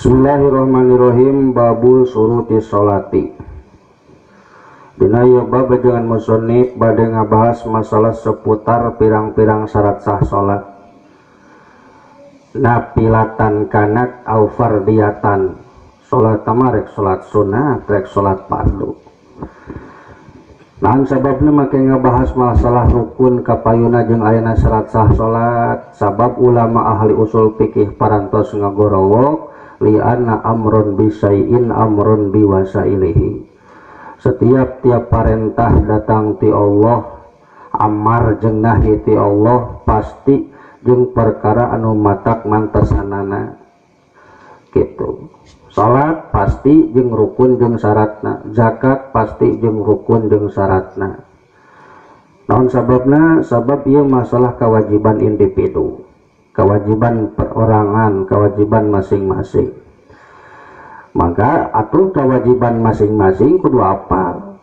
Bismillahirrahmanirrahim. Babul suruti sholati. Dina ieu bab dengan musannif bade ngabahas masalah seputar pirang-pirang syarat sah salat. Nafilatan kanat au fardiyatan. Salat tamarek salat sunat, rek salat fardu. Nahan sababna make ngabahas masalah rukun kapayuna jeung ayana syarat sah salat. Sabab ulama ahli usul fikih parantos ngagorowok li'anna amrun bisai'in amrun biwasailihi. Setiap tiap perintah datang ti Allah, amar jeung nahi ti Allah pasti jeung perkara anu matak mantesanana gitu. Salat pasti jeung rukun jeung syaratna, zakat pasti jeung rukun jeung syaratna. Naon sababna? Sabab ieu masalah kewajiban individu, kewajiban perorangan, kewajiban masing-masing. Maka atuh kewajiban masing-masing kudu apal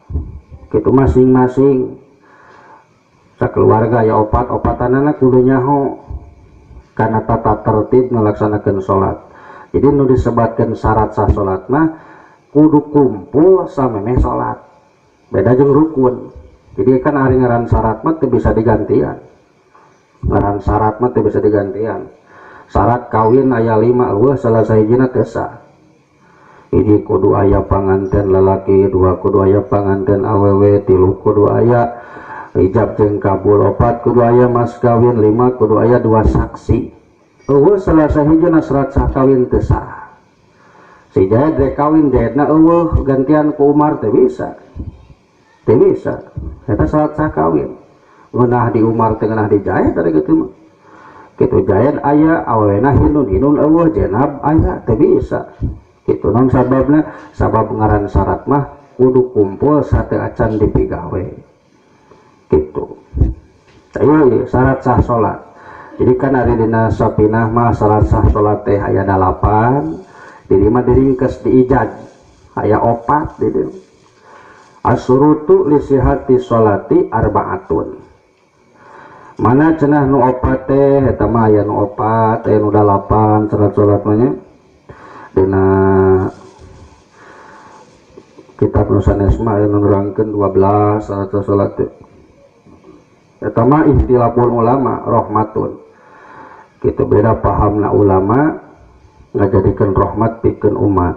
gitu masing-masing. Sakeluarga ya opat-opatanana kudu nyaho kana tata tertib ngalaksanakeun salat. Jadi nu disebatkeun syarat sah salat mah kudu kumpul samemeh salat. Beda jeung rukun. Jadi kan ari ngaran syarat mah teu bisa digantian. Ngaran syarat mah teu bisa digantian. Syarat kawin aya 5 eueuh salah sahijina teu sah. Hiji kudu aya panganten lalaki, 2 kudu aya panganten awewe, 3 kudu aya ijab jeung kabul, 4 kudu aya mas kawin, 5 kudu aya 2 saksi. Eueuh salah sahijina syarat sah kawin teu sah. Si jahit rek kawin jahitna eueuh gantian ku Umar teu bisa. Teu bisa. Eta syarat sah kawin. Ngeunah di Umar teu ngeunah di jahit ari kitu mah. Kitu jahit aya awewena hinun eueuh jenab aya teu bisa. Kitu non sababna sabab ngaran syarat mah kudu kumpul sateu acan dipigawe. Kitu. Ayo syarat sah salat. Jadi kan ari dina sapinah mah syarat sah salat teh aya 8, di lima diringkes di ijad aya 4 di dieu. Asyurutu li sihhati sholati arba'atun. Mana cenah nu 4 teh eta mah aya nu 4, aya nu 8 syarat salat mah nya. Dina kitab nusanes mah aya nu nerangkeun 12 syarat salat teh. Eta mah ihtilaful ulama rahmatun. Kitu beda pahamna ulama ngajadikeun rahmat pikeun umat.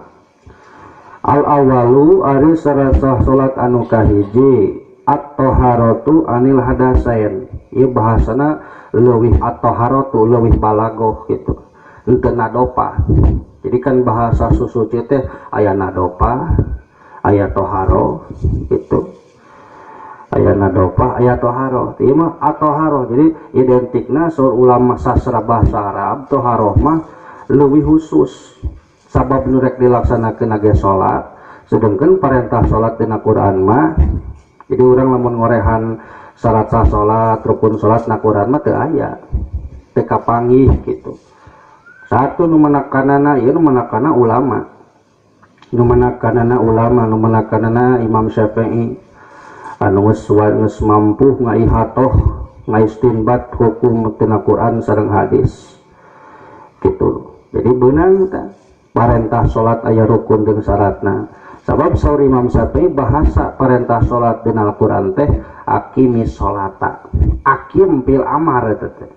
Al awalu ari syarat sah salat anu kahiji at-taharatu anil hadasain. Ieu bahasana leuwih at-taharatu leuwih balagoh gitu. Henteu nadopa. Jadi kan bahasa susuci teh aya nadopa, aya toharo gitu. Aya nadopa, aya toharo. Ieu mah at-taharo. Jadi identikna saur ulama sastra bahasa Arab toharo mah leuwih khusus. Sabab nu rek dilaksanakeun age salat, sedengkeun parentah salat dina Quran mah. Jadi urang lamun ngorehan syarat sah salat, rukun salat na Quran mah teu aya. Teu kapanggih gitu. Satu nu menakanana ieu nu menakana ulama. Nu menakanana ulama, nu menakanana Imam Syafi'i. Anu geus mampu ngaihatoh, ngaistinbat hukum tina Quran sareng hadis. Gitu. Jadi beunang tah parentah salat aya rukun jeung syaratna. Sabab saur Imam Syafi'i bahasa parentah salat dina Al-Qur'an teh aqimis sholata. Aqim fil amar eta teh.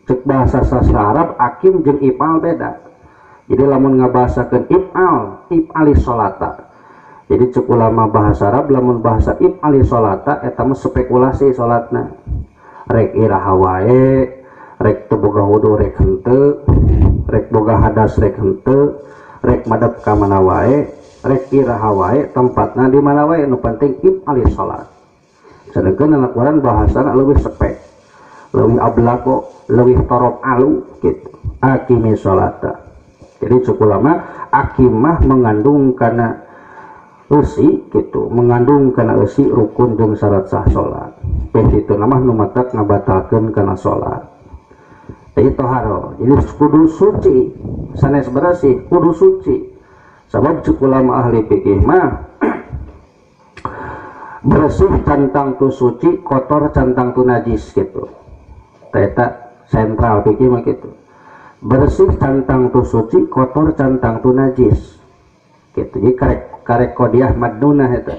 Cek bahasa sastra Arab aqim jeung ifal beda. Jadi lamun ngabahasakeun if'ali sholata. Jadi cek ulama bahasa Arab lamun bahasa if'ali sholata eta mah spekulasi salatna. Rek iraha wae, rek teu boga wudu rek henteu, rek boga hadas rek henteu, rek madep ka mana wae, rek iraha wae, tempatna di mana wae, nu penting if'ali sholat. Sedangkan dalam Quran bahasana leuwih spek, leuwih ablago, leuwih torok alu gitu. Aqimi sholata. Jadi cek ulama aqimah mengandung kana eusi gitu, mengandung kana eusi rukun jeung syarat sah salat. Teh itu nama nu matak ngabatalkeun kana salat. Jadi toharo, jadi kudu suci, sanes bersih, kudu suci. Sabab cek ulama ahli fikih mah bersih cantang tu suci, kotor cantang tu najis gitu. Eta sentral fikih mah gitu. bersih cantang tu suci, kotor cantang tu najis. Gitu. Jadi karek kodiah madnunah itu.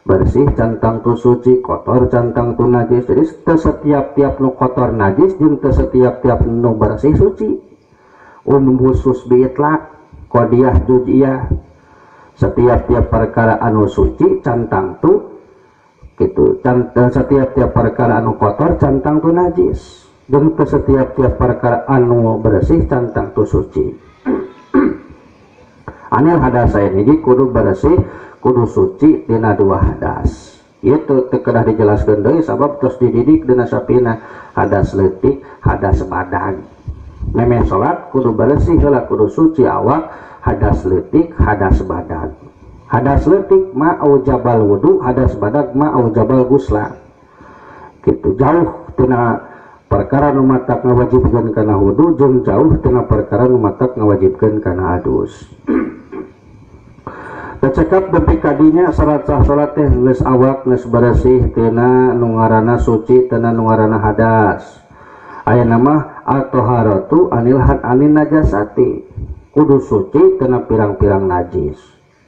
Bersih cantang tu suci, kotor cantang tu najis. Jadi setiap nu kotor najis jeung setiap nu bersih suci. Khusus biitlaq kodiah juz'iyah. Setiap perkara anu suci cantang tu gitu. Setiap perkara anu kotor cantang tu najis. Dan setiap perkara anu bersih cantang tu suci. Anil hadas ini kudu bersih kudu suci dina dua hadas. Itu kedah dijelaskan deui sabab terus dididik dina sapina hadas leutik hadas badan. Memeh salat kudu bersih heula kudu suci awak hadas leutik hadas badan. Hadas leutik ma aujabal wudu, hadas badan ma aujabal gusla. Gitu jauh tina perkara nu matak ngawajibkeun kana wudu jeung jauh tina perkara nu matak ngawajibkeun kana adus. Tecekap depi kadinya syarat sah salat teh geus awak geus bersih tina nu ngaranna suci tina nu ngaranna hadas. Aya nama at-taharatu anil anin najasati. Kudu suci tina pirang-pirang najis.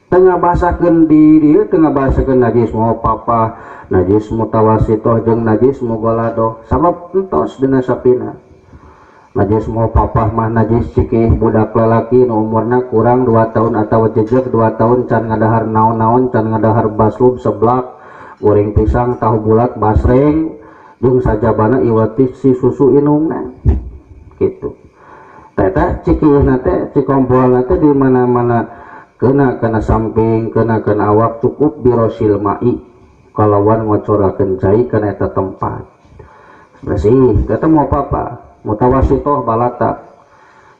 Tengah bahasakeun diri tengah bahasakeun najis mau papa najis mutawasitoh jeung najis mughalado sabab entos dina sapina. Najis mau papa mah najis cikih budak lalaki nu umurna kurang 2 tahun atau jejeg 2 tahun can ngadahar naon-naon can ngadahar baslub seblak goreng pisang tahu bulat basreng jeung sajabana iwati si susu inungna gitu. Teta cikihna teh cikompoalna teh di mana-mana kena samping kena awak cukup birosil mai kalawan ngocorakeun cai kana eta tempat bersih eta mau apa mutawasitoh balata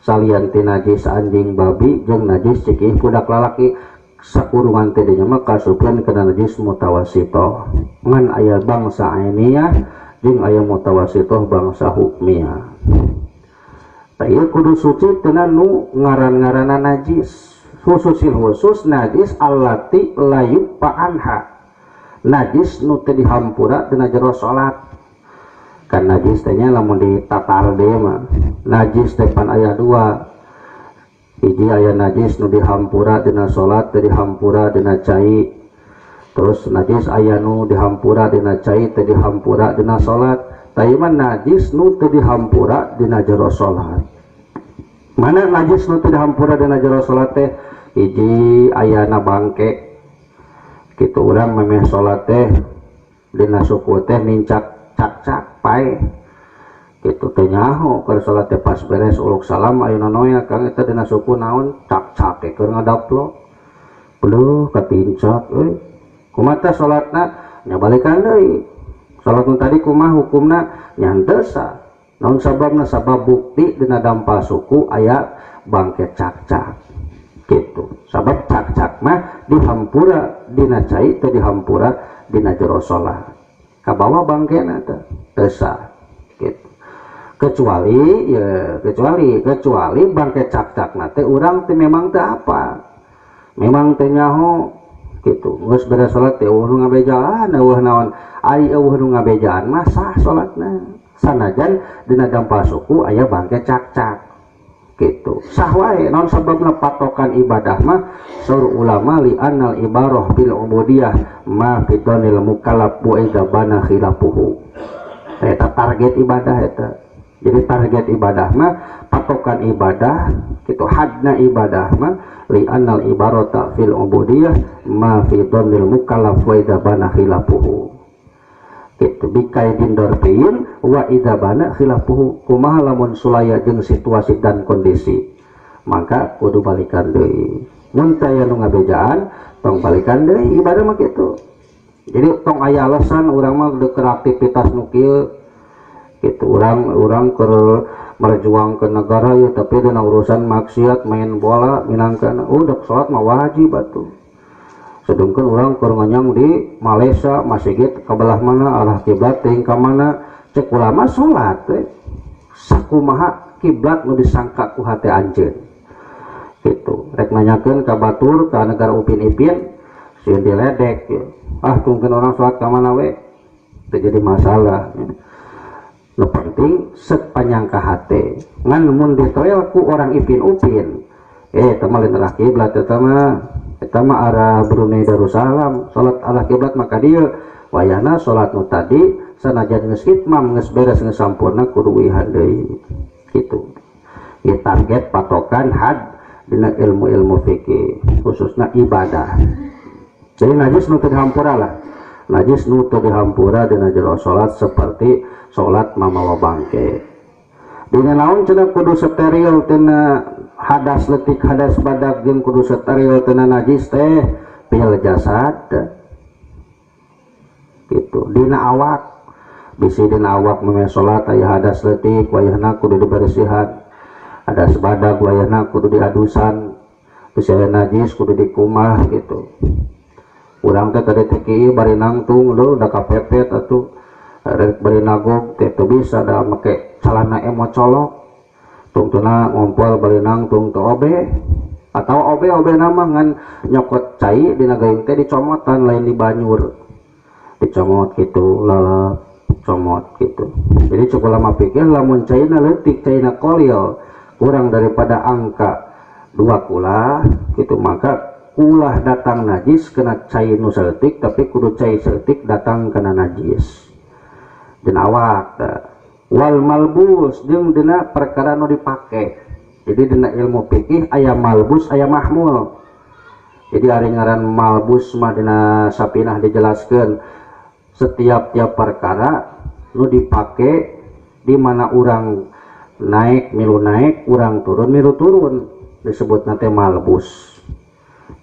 salian ti najis anjing babi jeung najis cikih budak lalaki sakurungan teh dinya mah kasupkeun kana najis mutawasitoh ngan aya bangsa ainiyah jeung aya mutawasitoh bangsa hukmiyah. Tah ieu kudu suci tina nu ngaran-ngaranna najis. Khusus najis allati layu pa'anha najis nu teu dihampura dina jero salat kan najis teh nya lamun ditatal deui mah najis teh pan aya 2 hiji aya najis nu dihampura dina salat teu dihampura dina cai terus najis aya nu dihampura dina cai teu dihampura dina salat tah mah najis nu teu dihampura dina jero salat. Mana najis nu teu dihampura dina jero salat teh hiji ayana bangke gitu urang memeh salat teh dina suku teh nincak cak-cak pae gitu teh nyaho keur salat teh pas beres uluk salam ayeuna noya kang eta dina suku naon cak-cak keur ngadaplok beuh katincak euy kumaha teh salatna nya balikan deui salat nu tadi kumaha hukumna nya henteu sa naon sababna sabab bukti dina dampal suku aya bangke cak-cak gitu sabab cak-cak mah dihampura dina cai teu dihampura dina jero salat kabawa bangkena teh teu sah gitu kecuali bangke cak-cakna teh urang teh memang teu apa memang teh nyaho gitu geus beres salat teh eueuh nu ngabejaan eueuh naon ai eueuh nu ngabejaan mah sah salatna sanajan dina dampal suku aya bangke cak-cak gitu sah wae naon sababna patokan ibadah mah saur ulama li annal ibarah bil ubudiyah ma fidanil mukallaf wa idza bana khilafuhu eta target ibadah eta jadi target ibadah mah patokan ibadah gitu hadna ibadah mah li annal ibarata fil ubudiyah ma fidanil mukallaf wa idza bana khilafuhu gitu bikaidin dorfiin wa idza bana khilafuhu kumaha lamun sulaya jeung situasi dan kondisi maka kudu balikan deui mun teu aya nu ngabejaan tong balikan deui ibadah mah kitu jadi tong aya alasan urang mah keur aktivitas nu kieu gitu urang keur merjuang ke negara ya tapi dina urusan maksiat main bola minangkan udah salat mah wajib atuh sedangkan orang kuranganyang di Malaysia masjid kabelah mana arah kiblat teh ka mana cek ulama salat teh sakumaha kiblat nu disangka ku hate anjeun gitu rek nanyakeun ka batur ka negara Upin Ipin sieun diledek ya. Tungkeun orang salat ka mana we teu jadi masalah ya. nu penting sepanjang kahate ngan mun ditoel ku orang ipin upin temalin arah kiblat eta mah arah Brunei Darussalam salat arah kiblat maka dia wayana salat nu tadi sanajan geus itmam geus beres geus sampurna kudu wihan deui kitu. Ieu target patokan had dina ilmu-ilmu fikih khususna ibadah. Jadi najis nu teu dihampura lah. Najis nu teu dihampura dina jero salat seperti salat mamawa bangke. Dina naon cenah kudu steril tina hadas letik hadas badak jeung kudu steril tina najis teh pil jasad. Gitu. Dina awak bisi dina awak meme salat aya hadas letik wayahna kudu diberesihan. Hadas badak wayahna kudu diadusan. Bisi aya najis kudu dikumah gitu. Urang teh tadi teki bari nangtung lho da kapepet atuh rek bari nagog teh teu bisa da make calana emo colok tungtuna ngompol bari nangtung teu obe atau obe nama ngan nyokot cai dina gayung teh dicomotan lain di banyur dicomot gitu lalap comot gitu. Jadi cukup lama pikir lamun caina leutik caina kolil kurang daripada angka 2 kula gitu maka ulah datang najis kena cai nu saeutik tapi kudu cai saeutik datang kena najis dan awak wal malbus jeung dina perkara nu dipake. Jadi dina ilmu fikih aya malbus aya mahmul. Jadi ari ngaran malbus mah dina sapinah dijelaskeun setiap tiap perkara nu dipake di mana urang naik milu naik urang turun milu turun disebut nate malbus.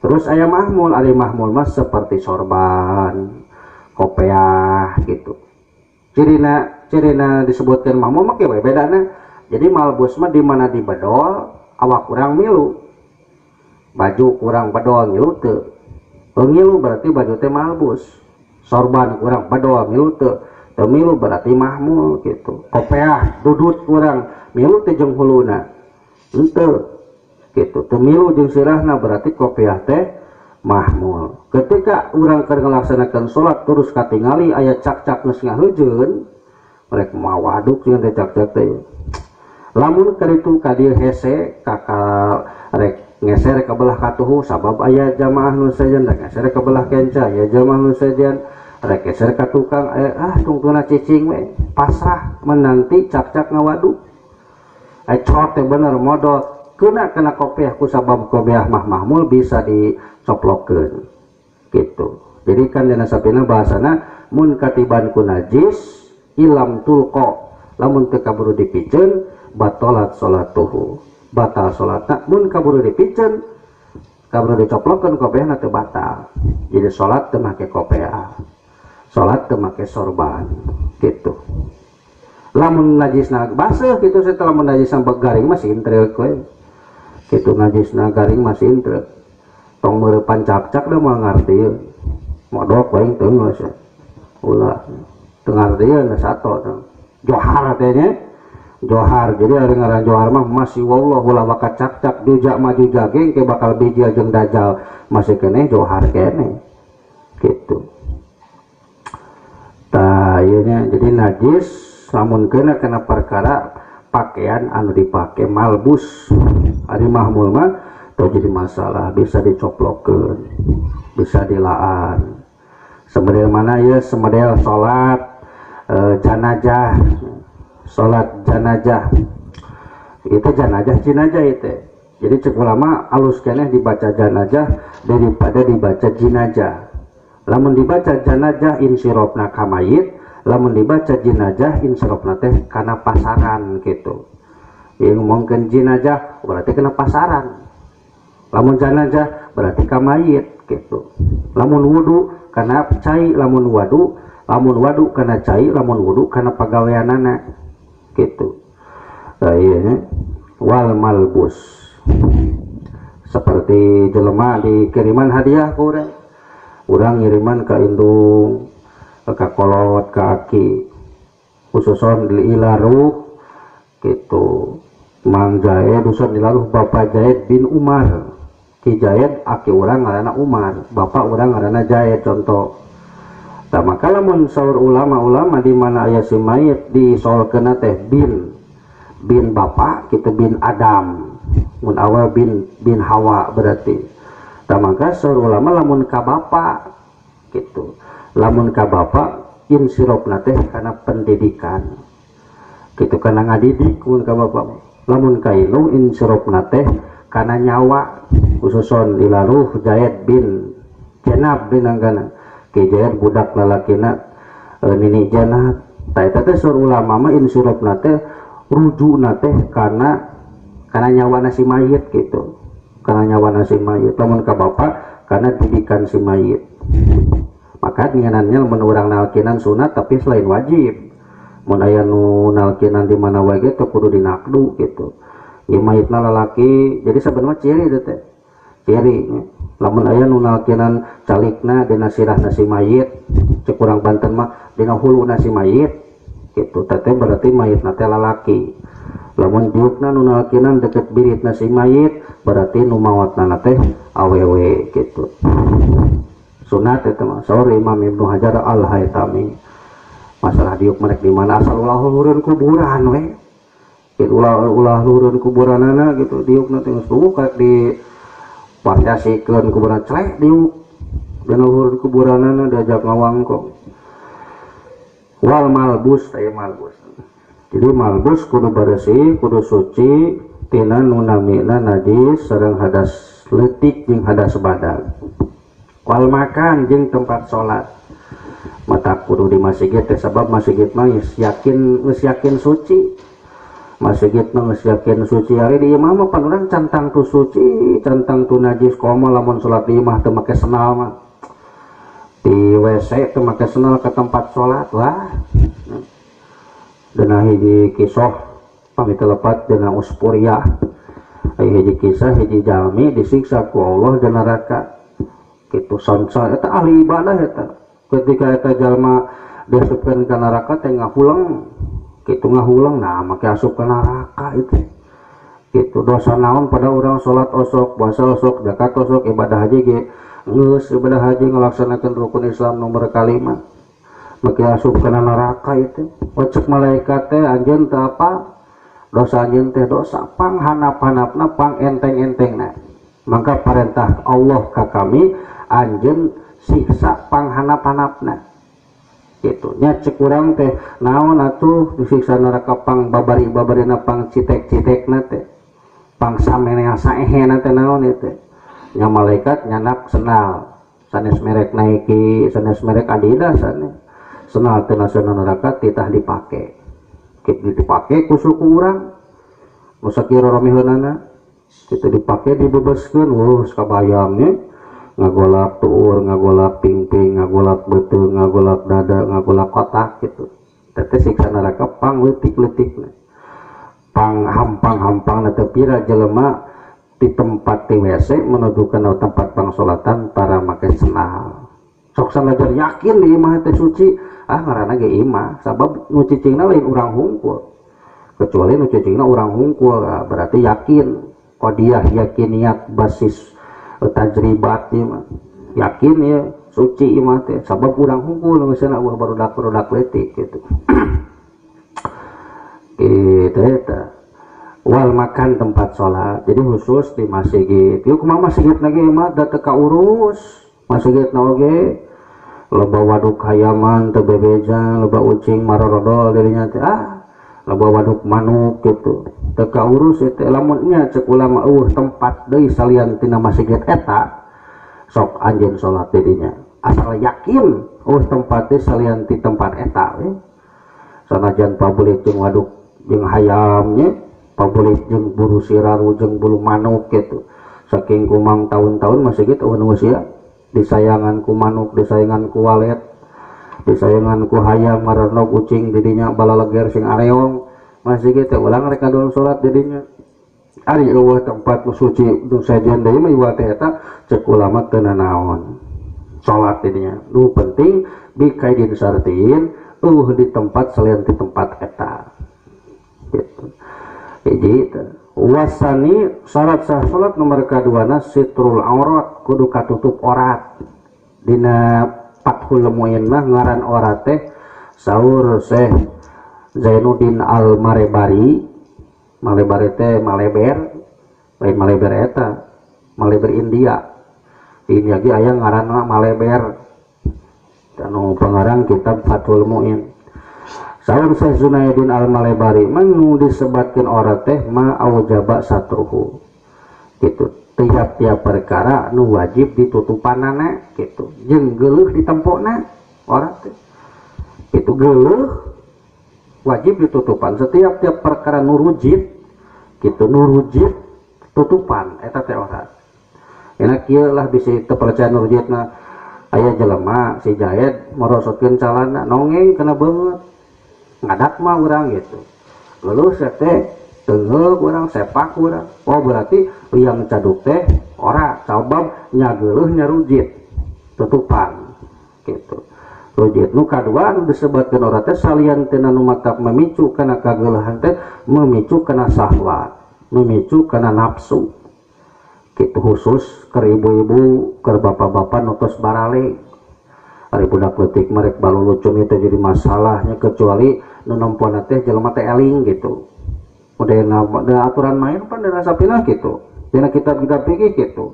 Terus aya mahmul, ari mahmul mas seperti sorban, kopiah gitu. Cirina disebutkan mahmul mah kieu bedana. Jadi malbus mah di mana di bedol awak kurang milu. Baju kurang bedol milu teu. Ngilu berarti baju teh malbus. Sorban kurang bedol milu teu. Teu milu berarti mahmul gitu. Kopiah dudut kurang milu teh jeung huluna. Henteu. Gitu temilu jeung sirahna berarti kopiah teh mahmul. Ketika urang keur ngalaksanakeun salat terus katingali aya cak-cak geus ngaheujeun rek moal waduk jeung cak-cak teh lamun kaditu ka dieu hese kakal rek ngeser ka belah katuhu sabab aya jamaah nu sejen rek ngeser ka belah kenca ya jamaah nu sejen rek ngeser ka tukang tungtuna cicing we pasrah menanti cak-cak ngawaduk crot teh bener modal kena kopiah ku sabab kopiah mahmul bisa dicoplokeun gitu. Jadi kan dina sapina bahasana mun katiban ku najis ilam tulqa lamun teu kaburu dipiceun batalat salatuhu batal salatna mun kaburu dipiceun kaburu dicoplokeun kopiahna teu batal. Jadi salat teu make kopiah salat teu make sorban gitu. Lamun najisna baseuh kitu setelah lamun najisna garing masih intril kowe itu najisna garing masih intre tong meurepan cak-cak da moal ngartieun modok wae teu geus ulah teu ngartieun sato johar teh nya johar. Jadi ari ngaran johar mah masih wallah ulah bakat cak-cak juja maju jageng ke bakal biji jeung dajal masih keneh johar keneh gitu. Tah ieu nya jadi najis lamun kena perkara pakaian anu dipake malbus ari mahmul mah teu jadi masalah bisa dicoplokeun bisa dilaan semodel mana ya semodel salat janajah salat janajah itu janajah jinajah itu. Jadi cek ulama alus keneh dibaca janajah daripada dibaca jinajah. Lamun dibaca janajah insirofna kamayit lamun dibaca jinajah insirofna teh kana pasaran gitu. Yang ngomongkeun jinajah berarti kena pasaran. Lamun janajah berarti ka mayit gitu. Lamun wudu kana cai, lamun wadu kana cai, lamun wudu kana pagaweanana gitu. Iya wal malbus seperti jelema dikiriman hadiah ke urang ngiriman ka indung ka kolot ka aki khususon di Ilaruh gitu Mang Jaed dusun Ilaruh Bapak Jaed bin Umar Ki Jaed aki urang ngaranna Umar bapak urang ngaranna Jaed contoh maka lamun saur ulama-ulama di mana aya si mayit disolkeuna teh bin bapak kitu bin Adam mun awal bin Hawa berarti maka saur ulama lamun ka bapak gitu lamun ka bapak insirofna teh kana pendidikan gitu kana ngadidik mun ka bapak lamun ka indung insirofna teh kana nyawa khususon ilaruh Zaid bin Janab bin anggana kejayan budak lalakina nini Janab eta teh saur ulama mah insirofna teh rujukna teh kana nyawa si mayit gitu karena nyawa si mayit lamun ka bapak karena didikan si mayit maka nginannya mun urang nalkinan sunat tapi selain wajib mun aya nu nalkinan di mana wae teh kudu dinakdu gitu ieu mayitna lalaki jadi sabenerna ciri teh ciri lamun aya nu nalkinan calikna dina sirahna si mayit cek urang Banten mah dina huluna si mayit gitu teh berarti mayitna teh lalaki lamun diukna nu nalkinan deket biritna si mayit berarti nu maotna teh awewe gitu sunat itu mah saur Imam Ibnu Hajar Al-Haytami masalah diuk merek di mana asal ulah luhureun kuburan we gitu ulah luhureun kuburanana gitu diukna teh geus buka di variasikeun kuburan celek diuk dina luhureun kuburanana diajak ngawangkong wal malbus teh malbus jadi malbus kudu bersih kudu suci tina nu namina najis sareng hadas leutik jeung hadas badan wal makan jeung tempat sholat mata kudu di masjid teh sabab masjid mah geus yakin suci masjid mah geus yakin suci ari di imah mah pan urang cantang tu suci cantang tu najis komo lamun salat di imah teu make senal mah di WC teu make senal ke tempat sholat wah dina hiji kisah pamit lepat dina Uspuriyah hiji kisah hiji jalmi disiksa ku Allah di neraka gitu sansa eta ahli ibadah eta ketika eta jalma diasupkeun ka neraka teh ngahulang gitu ngahulang nah make asup ka neraka itu gitu dosa naon pada urang salat osok puasa osok zakat osok ibadah haji ge geus ibadah haji ngalaksanakeun rukun Islam nomor kalima make asup ka neraka itu ocek malaikat teh anjeun teh apa dosa anjeun teh dosa panghanap-hanapna pangenteng-entengna maka perintah Allah ka kami anjeun siksa panghanap-hanapna gitu nya cek urang teh naon atuh disiksa neraka pang babari-babarina pang citek-citekna teh pang samenea saehena teh naon ieu teh nya malaikat nyanak senal sanes merek Nike sanes merek Adidas sanes senal teh nasana neraka titah dipake kitu dipake ku suku urang nu sakira romiheunana kitu dipake dibebaskeun wus kabayangnya ngagolak tuur, ngagolak pingping, ngagolak beuteung, ngagolak dada, ngagolak kotak gitu. Teh siksa neraka pang leutik-leutikna. Pang hampang-hampangna teh pira jelema di tempat WC menuju kana tempat pangsolatan para make senal. Sok sanajan yakin di imah teh suci, ngaranna ge imah, sabab nu cicingna lain urang hungkul. Kecuali nu cicingna urang hungkul, berarti yakin. Qadiyah yakiniyat basis tajribat mah yakin ya suci imah teh sabab urang hungkul misalna barudak letik gitu gitu eta wal makan tempat sholat jadi khusus di masjid yuk kumaha masjid lagi mah da teu kaurus masjid na oge loba waduk hayaman teu bebeja loba ucing marorodol dirinya teh loba waduk manuk gitu teu kaurus teh lamun nya cek ulama tempat deui salian tina masjid eta sok anjeun salat di dinya asal yakin tempat teh salian ti tempat eta we sanajan pabulit jeung waduk jeung hayamnya pabulit jeung buru siraru jeung bulu manuk gitu saking kumang tahun-tahun masjid nu sia disayangan ku manuk disayangan ku walet disayangan ku hayam ngaranna kucing didinya balaleger sing areong masih gitu ulang rek kadon salat didinya ari eueuh tempat nu suci nu sajen deui mah ieu teh eta cek ulama teu naon salat didinya nu penting bikaidin sartin di tempat selain di tempat eta gitu hiji wasani syarat sah salat nomor kaduana sitrul aurat kudu katutup aurat dina Fathul Muin mah ngaran ora teh saur Syekh Zainuddin Al-Marebari. Malebari teh Maleber, lain Maleber eta Maleber India. Di India ge aya ngaranna Maleber. Anu pengarang kitab Fathul Muin. Saur Syekh Zainuddin Al-Malebari manu disebatkeun ora teh ma aujaba satruhu. Gitu. Tiap-tiap perkara nu wajib ditutupanana gitu. Jeung geuleuh ditempona ora teh. Itu geuleuh wajib ditutupan setiap perkara nu rujit gitu, nu rujit tutupan eta teh ora. Enak kieu lah bisa terpercaya nu rujitna. Aya jelema si Jayed morosotkeun calana nongeng kena beungeut. Ngadak mah urang gitu. Lalu teh teungheul urang sepak urang. Oh berarti yang caduk teh ora sabab nya geuleuh nya rujit tutupan gitu. Rujit nu kadua nu disebutkeun ora teh salian teu nu matak memicu kana kageuleuhan teh memicu kana syahwat, memicu kana nafsu. Gitu khusus keur ibu-ibu, keur bapak-bapak nu tos barale. Ari budak leutik merek balulucun itu jadi masalahnya kecuali nu nempona teh jelema teh eling gitu. Udah aturan main pan dina sapina gitu. Dina kitab-kitab fikih gitu.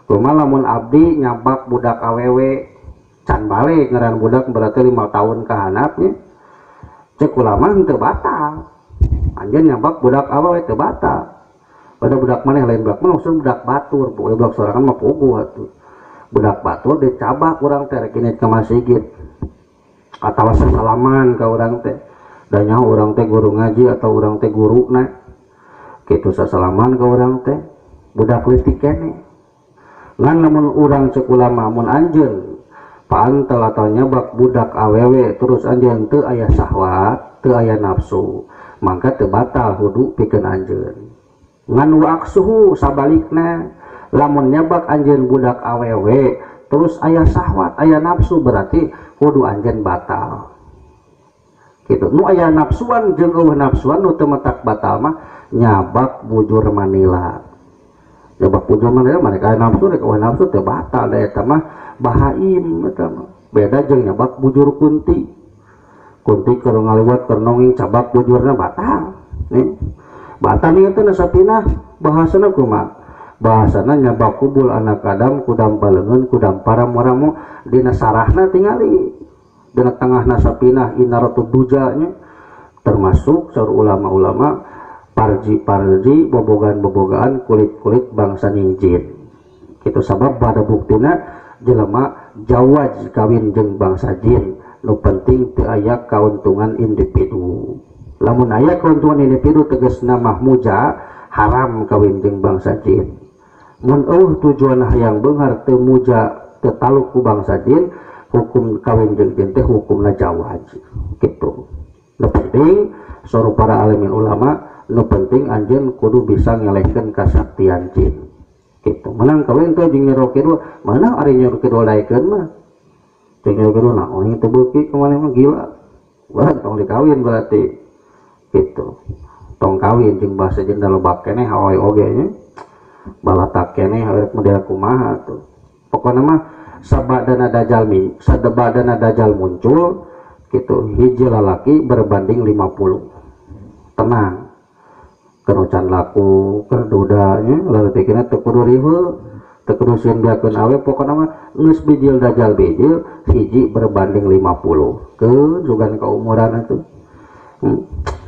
Kumaha lamun abdi nyabak budak awewe can balik ngaran budak berarti 5 tahun ke handapnya. Cek ulama henteu batal. Anjeun nyabak budak awewe teu batal. Pada budak maneh lain budak mana maksud budak batur, pokoknya budak sorangan mah puguh atuh. Budak batur dicabak urang teh rek ke masjid. Atawa salaman ka urang teh. Da nyaho urang teh guru ngaji atau urang teh guruna. Kitu sasalaman ka urang teh. Budak leutik keneh. Ngan lamun urang cek ulama mun anjeun paantel atau nyabak budak awewe terus anjeun teu aya syahwat, teu aya nafsu, mangka teu batal hudu pikeun anjeun. Ngan waqsuhu sabalikna lamun nyabak anjeun budak awewe terus aya syahwat aya nafsu berarti kudu anjeun batal gitu. Nu aya nafsuan jeung eueuh nafsuan nu teu matak batal mah nyabak bujur manila. Nyabak bujur manila mereka aya nafsu rek eueuh nafsu teu batal da eta mah bahaim eta mah. Beda jeung nyabak bujur kunti. Kunti keur ngaliwat keur nongeng cabak bujurna batal. Nih batal ieu teh nasapina bahasana kumaha? Bahasana nyabak kubul anak Adam kudam baleungeun kudam param-waramu dina sarahna tingali dina tengahna sapina inaratud dujanya termasuk saur ulama-ulama parji-parji bobogan-bobogaan kulit-kulit bangsa jin. Kitu sabab pada buktina jelema jawaj kawin jeung bangsa jin nu penting teu aya kauntungan individu. Lamun aya keuntungan individu tegasna mahmuja haram kawin jeung bangsa jin. Mun eueuh tujuan hayang beunghar teu muja teu taluk ku bangsa jin, hukum kawin jeung jin teh hukumna jawaj kitu. Nu penting saur para alimin ulama, nu penting anjeun kudu bisa ngelehkeun kasaktian jin. Kitu. Menang kawin teh jeung nyero kidu, mana ari nyero kidu laekeun mah. Jeung nyero kidu naon teu beuki kemana mah gila. Wah, tong dikawin berarti. Gitu tong kawin jeung bahasa jin dalebak keneh haoi oge nya balatak keneh rek model kumaha tuh. Pokona mah sabadana dajal muncul gitu hiji lalaki berbanding 50. Tenang keur can laku keur dudanya lalu pikirna teu kudu riweuh teu kudu sindakeun awe pokona mah geus bijil dajal bijil hiji berbanding 50 ke jugan kaumuran atuh.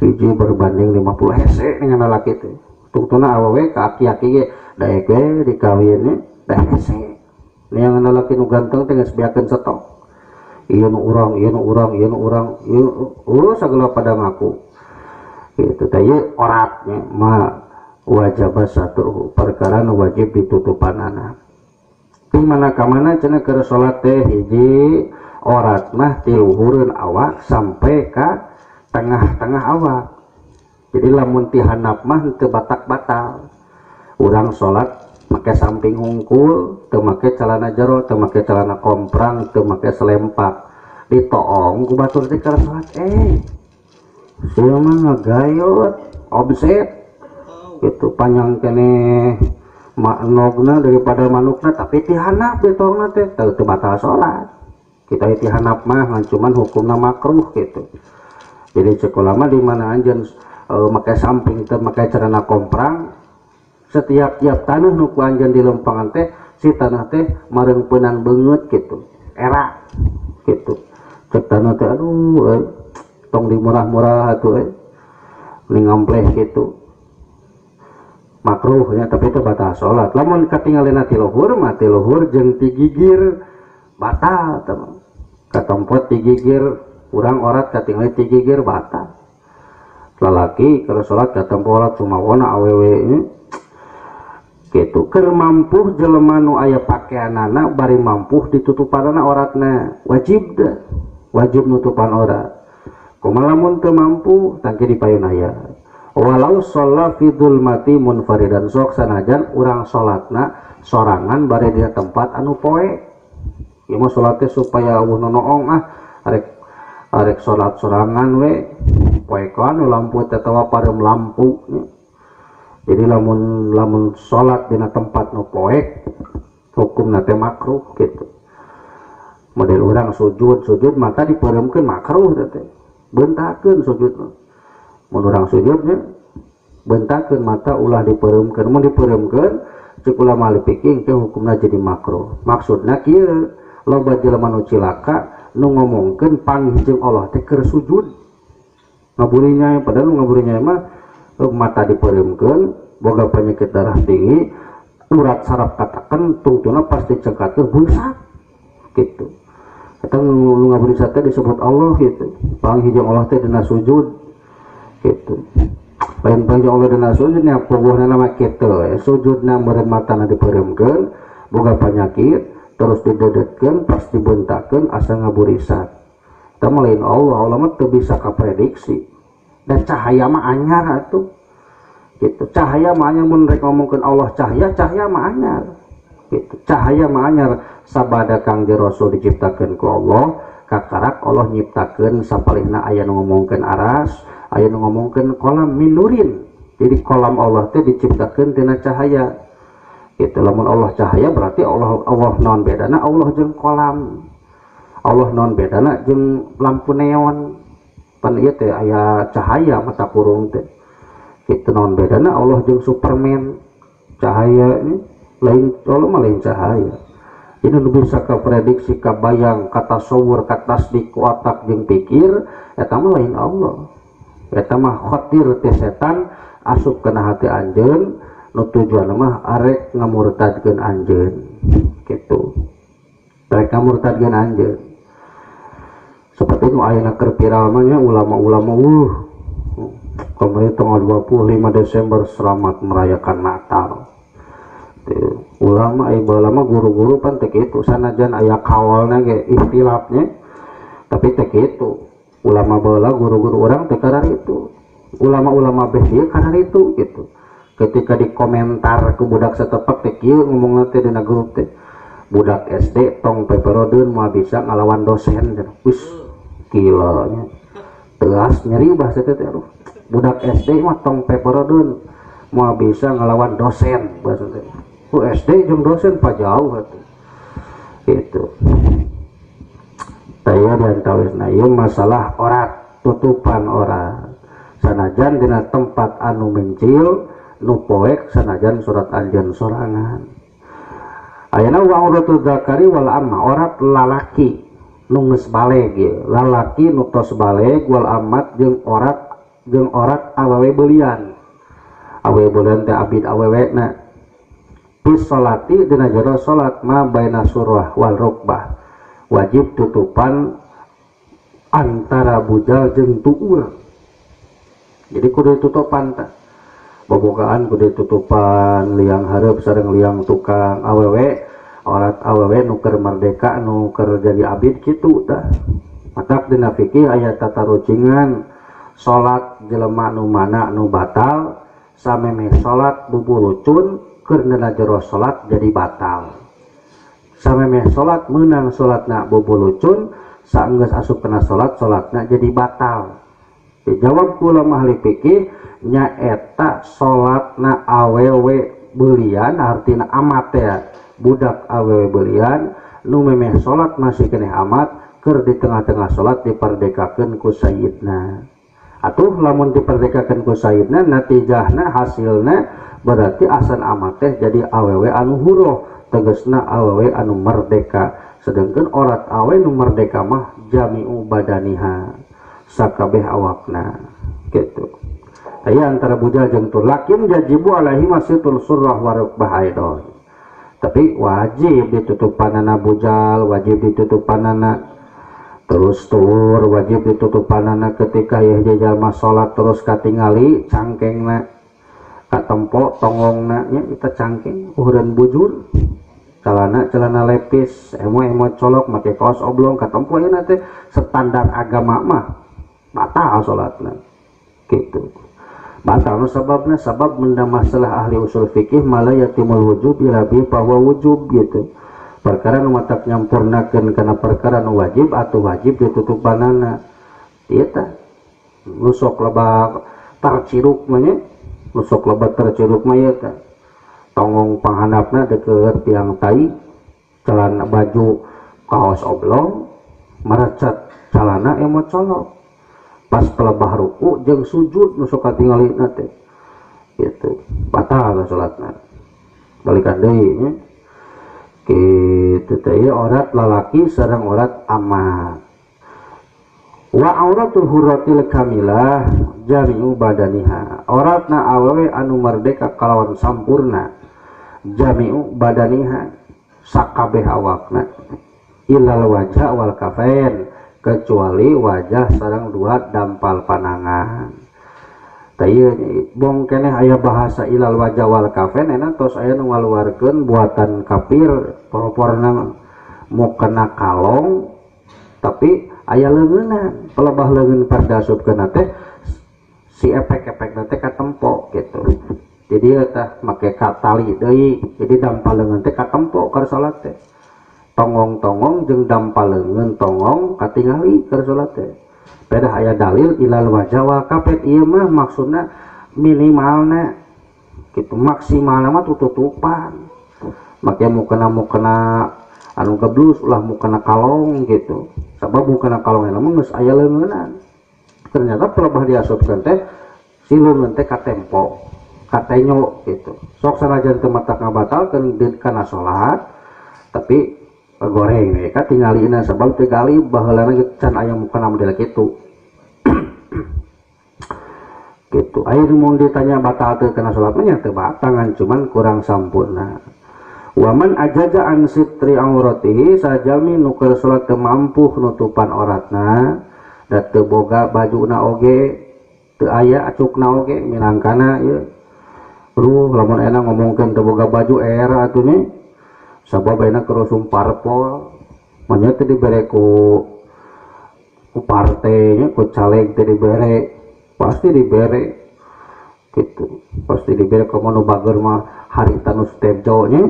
Hiji berbanding 50 hese dengan lalaki itu tungtuna awewe ka aki-aki ge daek ge dikawinnya da hese yang lalaki nu ganteng teh geus biakeun setok ieu nu urang ieu sagala pada ngaku kitu teh ieu oratnya ma wajib satu perkara nu wajib ditutupanana di mana ka mana cenah keur salat teh hiji orat mah ti luhureun awak sampai ka tengah-tengah awak. Jadi lamun ti handap mah teu batak-batal. Urang salat make samping hungkul, teu make celana jero, teu make celana komprang, teu make selempak. Ditoong ku batur teh keur salat. Sia mah ngagayot, obset. Gitu panjang keneh manogna daripada manukna tapi ti handap ditoongna teh teu batal salat. kita iti hanap mah cuman hukumna makruh gitu. Jadi cek ulama di mana anjeun make samping teu make carana komprang setiap tiap tanah nu ku anjeun di lempangan teh si tanah teh marengpeunang beungeut gitu era gitu cek tanah teh aduh tong dimurah-murah atuh ningampleh gitu makruhnya tapi itu batal sholat. Lamun katingalina ti luhur mah ti luhur jeung ti gigir batal teman katempot ti gigir urang orat katingali ti gigir batal. Lalaki kalau sholat katempo orat sumawona awewe nya gitu keur mampu jelema nu aya pakaianana bari mampu ditutupanana oratna wajib nutupan orat. Kumaha lamun teu mampu tangke dipayun aya walau sholat fidul mati munfaridan sok sanajan urang sholatna sorangan bari di tempat anu poe ieu mah sholatnya supaya Allah nonoong arek sholat sorangan we poe kan lampu teh tawa parem lampu jadi lamun sholat dina tempat nu poe hukumna teh makruh gitu model urang sujud mata dipeuremkeun makruh teh beuntakeun sujudna mun urang sujudnya bentakeun mata ulah dipeuremkeun mun dipeuremkeun cek ulama lipiking teh hukumna jadi makruh maksudna kieu loba jelema nu cilaka nu ngomongkeun panghijing Allah teh keur sujud ngaburinya padahal ngaburinya mah mata dipeuremkeun boga penyakit darah tinggi urat saraf katakan tungtuna pasti cengkateun bunsak gitu eta nu ngaburi teh disebut Allah gitu panghijing Allah teh dina sujud gitu lain panjang Allah dan sujudnya puguhna nama kitu sujudna meureun matana dipeuremkeun boga penyakit terus didedetkeun pas dibentakeun asa ngaburisat tah lain Allah mah teu bisa kaprediksi dan cahaya mah anyar atuh gitu cahaya mah anyar mun rek ngomongkeun Allah cahaya mah anyar gitu cahaya mah anyar sabada kang Rasul diciptakeun ku Allah kakarak Allah nyiptakeun sapalihna aya nu ngomongkeun aras aya nu ngomongkeun kolam minurin jadi kolam Allah teh diciptakeun tina cahaya gitu lamun Allah cahaya berarti Allah naon bedana Allah jeung kolam Allah naon bedana jeung lampu neon pan ieu teh aya cahaya mata kurung teh kitu naon bedana Allah jeung Superman cahaya ini lain Allah mah lain cahaya ini nu bisa kaprediksi kabayang katasawur katasdik otak jeung pikir eta mah lain Allah eta mah khatir teh setan asup kana hati anjeun nu tujuanna mah arek ngamurtadkeun anjeun kitu arek ngamurtadkeun anjeun seperti nu ayeuna keur viral mah nya ulama-ulama kemarin tanggal 25 Desember selamat merayakan Natal ulama ulama guru-guru pan teh kitu sanajan aya kawalna ge ikhtilafnya tapi teh kitu ulama bala guru-guru orang teh karena itu ulama-ulama beh dia karena itu gitu ketika dikomentar ke budak setepek teh kieu ngomongna teh dina grup teh budak SD tong peperodeun mah bisa ngalawan dosen wis gila nya teas nyeri bahasa teh budak SD mah tong peperodeun mah bisa ngalawan dosen bahasa teh SD jeung dosen pa jauh atuh gitu saya dan tawisna ieu masalah orat tutupan orat sanajan dina tempat anu mencil nu poek sanajan surat anjeun sorangan ayeuna wa auratul zakari wal amma orat lalaki nu geus baleg lalaki nu tos baleg wal amat jeung orat awewe beulian teh abid awewena bis salati dina jero salat ma baina surah wal rukbah wajib tutupan antara bujal jeung tuur jadi kudu tutupan ta bobogaan kudu tutupan liang hareup sareng liang tukang awewe orat awewe nu keur merdeka nu keur jadi abid kitu tah matak dina fikih aya tata rucingan salat jelema nu mana nu batal samemeh salat bubulucun keur dina jero salat jadi batal samemeh salat meunang salatna bubulucun saenggeus asup kana salatna jadi batal dijawab ku ulama ahli fikih nyaeta salatna awewe beulian artina amat ya budak awewe belian nu memeh salat masih keneh amat keur di tengah-tengah salat diperdekakeun ku sayyidna. Atuh lamun diperdekakeun ku sayyidna natijahna hasilna berarti asan amat teh jadi awewe anu huruh, tegasna awewe anu merdeka. Sedangkan orat awe nu merdeka mah jami'u badaniha, sakabeh awakna gitu. Aya antara bujal jeung tur lakin yajibu alaihi masitul surrah wa rukbahaidon. Tapi wajib ditutupanana bujal, wajib ditutupanana terus tur, wajib ditutupanana ketika ya jalma salat terus katingali cangkengna katempo tongongna nya kita cangkeng uhureun bujur celana lepis emo colok make kaos oblong katempo ieu teh standar agama mah batal salatna gitu. Batal sababna sabab menda masalah ahli usul fikih malah yatimul wujub ila bi bahwa wujub gitu. Perkara nu matak nyampurnakeun kana perkara nu wajib atau wajib ditutupanana. Ieu tah nusok loba tarciruk mah nya, nusok loba tarciruk mah ieu tah. Tongong panghandapna deukeut tiang tai, celana baju kaos oblong, marecat calana emo colok. Pas pelebah ruku jeung sujud nu sok katingalina teh gitu batal salatna. Balikan deui nya kitu teh orat lalaki sareng orat amat. Wa auratul hurratil kamilah jami'u badaniha, oratna awewe anu merdeka kalawan sampurna jami'u badaniha sakabeh awakna illal wajha wal kafain kecuali wajah sareng dua dampal panangan. Teu bong keneh aya bahasa ilal wajah wal kafen enak tos aya nu ngaluarkeun buatan kafir proporna mau kena kalong tapi aya leungeunna pelebah leungeun pardasupkeun teh si efek-efek teh katempo gitu. Jadi tah make katali deui jadi dampal leungeun teh katempo keur salat teh. Tongong-tongong jeung dampal leungeun tongong katingali keur salat teh. Beda aya dalil ilal wajah wal kafet ieu mah maksudna minimalna kitu, maksimalna mah tutupan. Make mukena anu geblus ulah mukena kalong gitu. Sabab mukena kalong mah geus aya leungeunna. Ternyata pelebah diasupkeun teh si leungeun teh katempo, katenyo gitu. Sok sanajan teu matak ngabatalkeun kana salat tapi goreng mereka tinggalina sabab tegali baheulana can aya mukana model kitu gitu. Aya nu mun ditanya batal teu kana salat mah teu batangan cuman kurang sampurna. Waman ajaja an sitri auratihi sajalmi nu keur salat teu mampu nutupan auratna da teu boga bajuna oge teu aya acukna oge minangkana ieu lamun enak ngomongkeun teu boga baju era atuh nih sabab enak kerusum parpol manya teh dibere ku partainya ku caleg teh dibere pasti dibere gitu, pasti dibere komo nu bager mah harita nu stepjo nya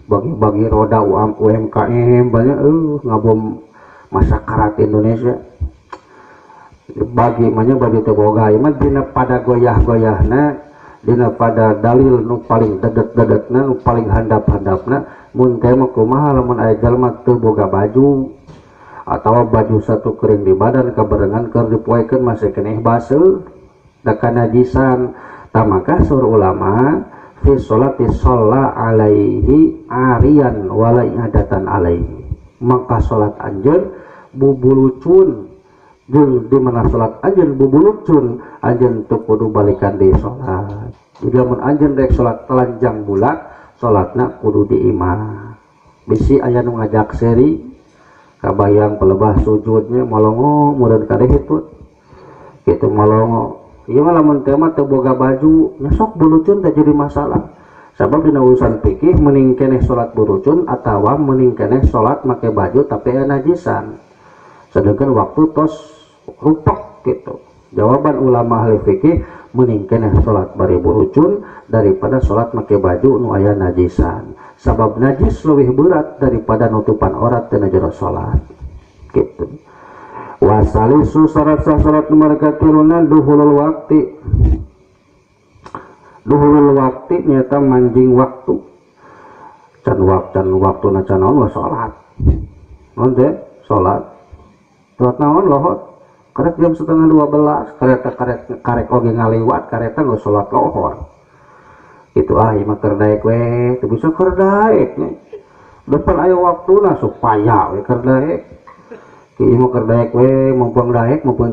bagi-bagi roda UMKM banyak ngabom masyarakat Indonesia bagi manya bagi teu boga ieu mah dina pada goyah-goyahna dina pada dalil nu paling dedet-dedetna nu paling handap-handapna mun teh mah kumaha lamun aya jalma teu boga baju atawa baju satu kering di badan kabarengan keur dipoekeun masih keneh baseuh da kanajisan tamaka sur ulama fi sholati shalla alaihi arian wala iadatan alaihi maka salat anjeun bubulucun jeung di mana salat anjeun bubulucun anjeun teu kudu balikan deui salat. Jadi lamun anjeun rek salat telanjang bulat salatna kudu diimah. Bisi aya nu ngajak seri kabayang pelebah sujudnya molongo mureun kadeh hitut kitu molongo ieu mah lamun teh mah teu boga baju nya sok bulucun teh jadi masalah sabab dina urusan fikih mending keneh salat bulucun atawa mending keneh salat make baju tapi aya najisan sedangkan waktu tos rupek gitu. Jawaban ulama ahli fikih mending keneh salat bari bulucun daripada salat make baju nu aya najisan. Sabab najis lebih berat daripada nutupan aurat tina jero salat. Gitu. Wasalisu syarat salat nomor katiruna duhulul waqti. Duhulul waqti nyata manjing waktu. can waktuna can naon salat naon teh salat salat naon lohor karek jam setengah 12 karek oge ngaliwat kareta geus salat lohor itu ieu mah keur daek we teu bisa keur daek nya depan aya waktuna supaya we keur daek ieu mah keur daek we mumpung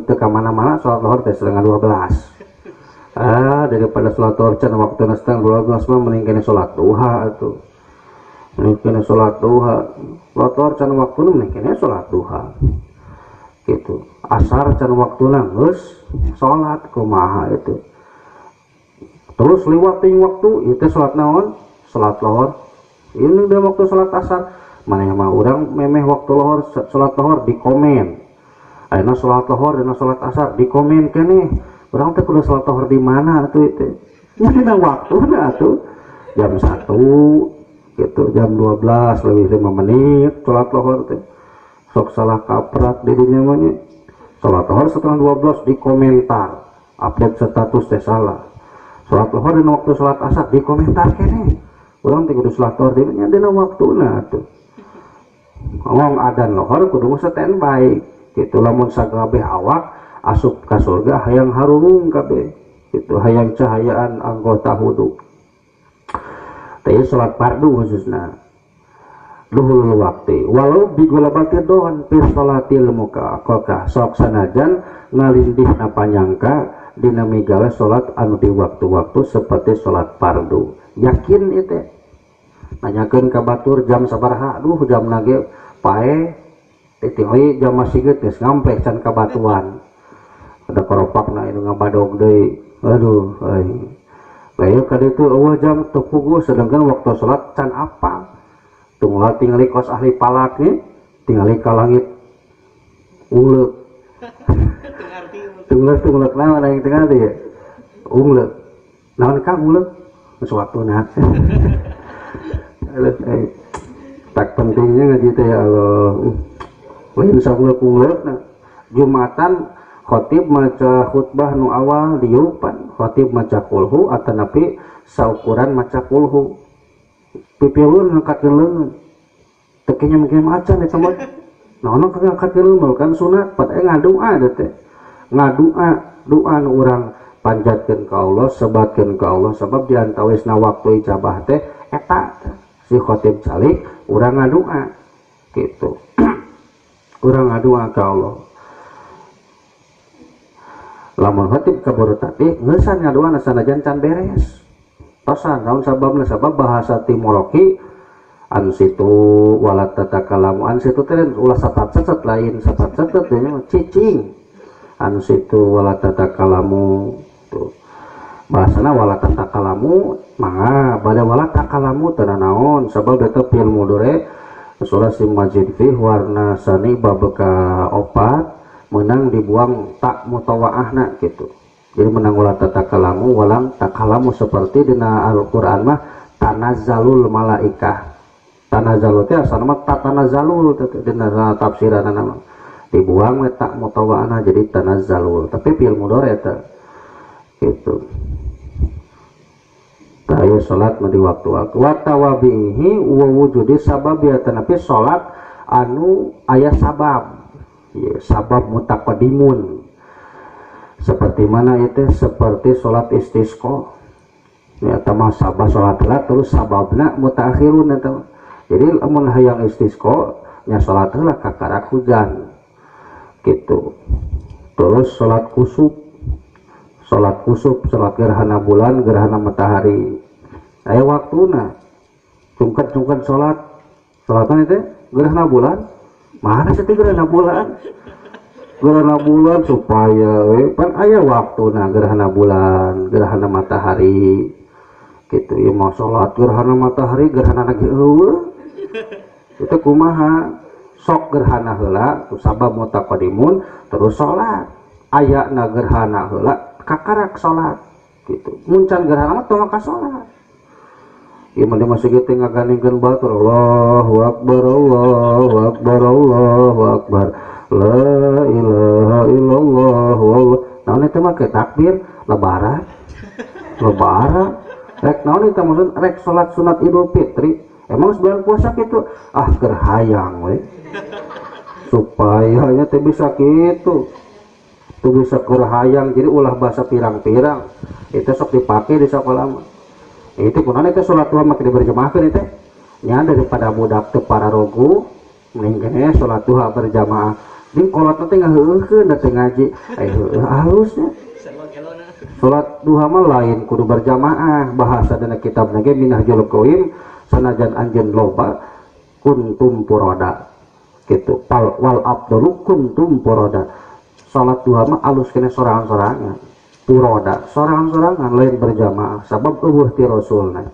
teu ka mana-mana salat lohor teh setengah 12 daripada salat lohor can waktuna setengah 12 mah mending kene salat duha atuh mungkin sholat duha lotor can waktuna mungkin sholat duha gitu asar can waktuna geus sholat kumaha itu terus liwat ting waktu itu sholat naon sholat lohor ini udah waktu sholat asar mana mah urang memeh waktu lohor sholat lohor di komen ayeuna sholat lohor dina sholat asar di komen keneh urang teh kudu sholat lohor di mana atuh itu nya dina waktuna atuh jam 1 gitu jam 12 lebih 5 menit sholat lohor teh sok salah kaprak di dunia mah sholat lohor setengah 12 di komentar update status teh salah sholat lohor dina waktu sholat asar di komentar kene urang teh kudu sholat lohor dina waktuna tuh ngomong adzan lohor kudu standby gitu lamun sagabeh awak asup ka surga hayang harurung kabeh gitu hayang cahayaan anggota wudu teh salat fardu khususna duhul waktu walau bigolabati doan fi salatil muka sok sanajan ngalindihna panyangka dina migala salat anu di waktu-waktu seperti salat fardu yakin itu nanyakeun ka batur jam sabaraha aduh jam nage pae titik jam masih geus ngampe can ka batuan ada koropakna anu ngabadog deui aduh layu kali itu jam tepugu sedangkan waktu sholat can apa tunggal tinggali kos ahli palak nih tinggali ke langit ulek tunggal nama yang tinggal dia ulek naon kang ulek sesuatu nah tak pentingnya nggak gitu ya Allah lain ulek nah Jumatan khotib maca khutbah nu awal diupan khotib maca kulhu atanapi saukuran maca kulhu pipilun ngangkatkeun leungeun tekenya mungkin macan eta mah naon ngangkatkeun leungeun kan sunat pada ngadua teh ngadua doa nu urang panjatkeun ka Allah sebatkeun ka Allah sabab di antawisna waktu ijabah teh eta si khotib calik urang ngadua gitu urang ngadua ka Allah lamun khotib kabur tadi ngeusan ngaduan sanajan can beres tosan naon sababna sabab bahasa Timoroki an situ walat tatakalamu an situ teh ulah satat-satat lain satat-satat teh cicing an situ walat tatakalamu tuh bahasana walat tatakalamu mangga bade walat takalamu teu naon sabab eta fi'il mudhari surah sim majid fi warna sani babeka opat menang dibuang tak mutawaahna gitu jadi menang wala tatakalamu walang takalamu seperti dina Al-Quran mah tanazzalul malaikah tanazzalul teh asal nama tatanazzalul dina tafsiran nama dibuang tak mutawaahna jadi tanazzalul tapi fi'il mudhari eta gitu tayo salat di waktu-waktu wa tawabihi wa wujudi sababi tanapi salat anu aya sabab ya, sabab mutaqaddimun seperti mana itu seperti sholat istisqa ya tamah sabab sholat telat terus sababna mutaakhirun eta jadi amun hayang istisqa nya sholat heula kakarak hujan gitu terus sholat kusuf sholat gerhana bulan gerhana matahari aya waktuna cungket sholatna itu gerhana bulan mana sih gerhana bulan supaya pan aya waktu nah gerhana bulan gerhana matahari gitu ya mau sholat gerhana matahari gerhana lagi itu kumaha sok gerhana heula sabab mutaqaddimun terus sholat aya na gerhana heula kakarak sholat gitu muncan gerhana mah tong ka sholat ieu mah masih gitu ngaganingkeun batur Allahu akbar Allahu akbar Allahu akbar la ilaha illallah wallah naon eta mah ke takbir lebaran rek naon eta maksud rek salat sunat Idul Fitri emang bulan puasa gitu gerhayang we supaya nya teh bisa gitu tuh bisa gerhayang jadi ulah bahasa pirang-pirang itu sok dipakai di sekolah mah itu kunaon itu sholat duha make berjamaahkeun itu nya daripada budak teu pararogu mending keneh sholat duha berjamaah di kolot nanti ngaheukeun da teu ngaji halusnya sholat duha mah lain kudu berjamaah bahasa dina kitab ge Minhajul Qayyim sanajan anjeun loba kuntum puroda gitu wal afdalu kuntum puroda sholat duha mah alus kena sorangan-sorangan puroda sorangan-sorangan lain berjamaah sabab eueuh ti rasulna